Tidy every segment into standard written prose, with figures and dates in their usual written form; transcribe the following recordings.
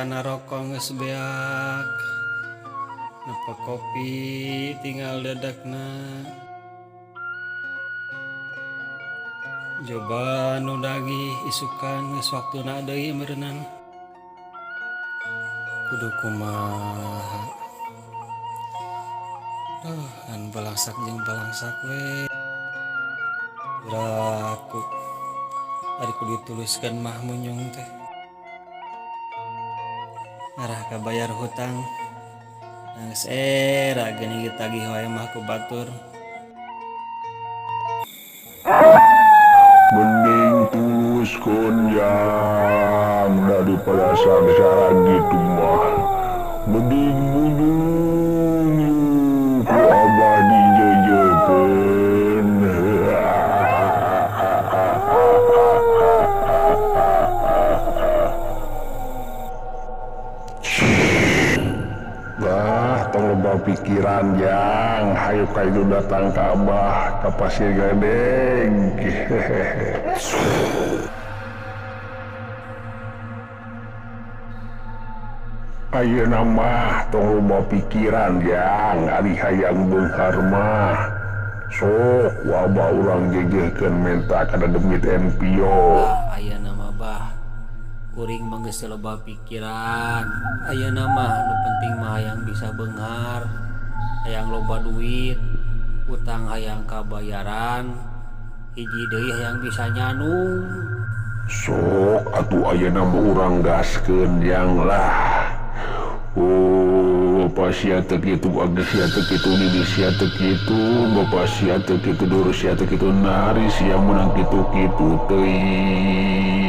Kana rokok geus beak, napa kopi tinggal dadakna. Coba nu dagih isukan geus waktuna deui meureunana. Kudu kumaha? An balangsak jeung balangsak we. Beraku ari kudu dituliskeun mah munyung teh. Ngarah ka bayar hutang. Nangis era geuning ditagih wae mah ku batur. Mending tuluskeun yang daripada sangsara gitu mah. Mending munyung ku abah dijejekeun. Tong loba pikiran yang hayu ka itu datang ka abah ka Pasir Gading. Ayeuna mah tong loba pikiran yang ari hayang beunghar mah. Sok wabah urang jejehkeun menta kada demit NPO. Ayeuna mah bah kuring mah geus loba pikiran. Ayeuna mah nu penting mah hayang bisa beunghar, hayang loba duit, utang hayang kabayaran, hiji deui hayang bisa nyanung. Sok atuh ayeuna mah urang gaskeun yang lah. Bapak sia teu kitu, abdi sia teu kitu, didi sia teu kitu, bapak sia teu kitu, duru sia teu kitu, nari sia menang kitu-kitu teuing.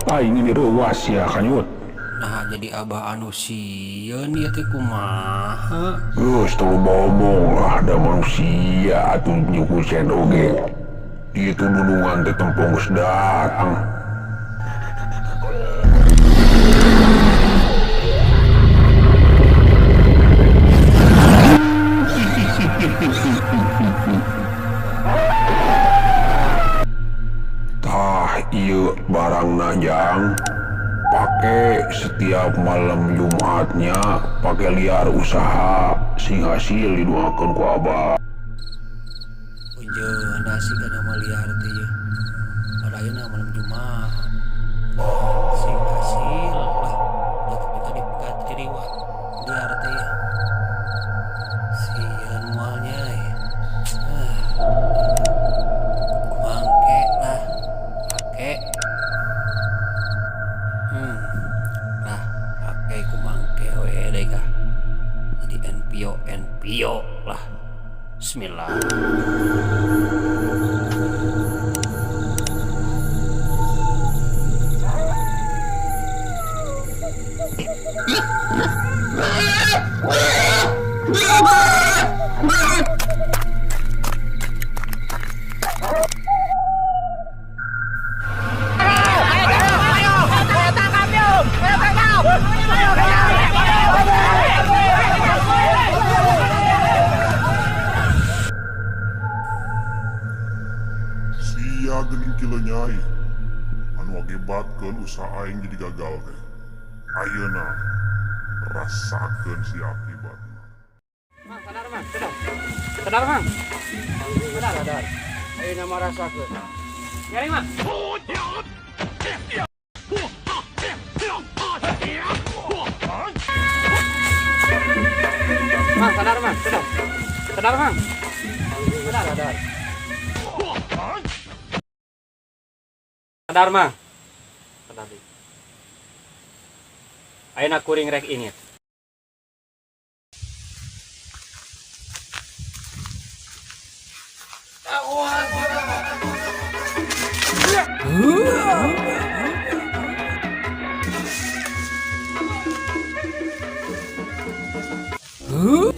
Aing ini reuas ya kanyut. Nah jadi abah anu sieun ieu teh kumaha? Geus teu ngomong lah da manusia atuh nyukusen oge. Itu nunungan teh tempong geus datang. Ieu barang najang pake setiap malam Jumatnya pake liar usaha sing hasil didoakeun ku abah. Punjeun nasi kana mah liar teh ye. Pada ayeuna malam Jumat. Sing hasil lah. Da tapi tadi pegat diriwa. Liar teh ye. Sieun moalnya ye. Kumangke lah. Nah, pakai kumangke we deh kah. Jadi NPO lah. Bismillah. Sia geuning kieu nyai anu ngakibatkeun usaha aing jadi gagal teh. Ayeuna rasakeun si akibatna. Mang, sadar mang, sadar. Sadar mang. Sadar. Ayeuna mah rasakeun. Nyari mang. Mang, sadar mang, sadar. Sadar mang. Sadar. Sadar mang. Sadar. Ayeuna kuring rek inget. Huh?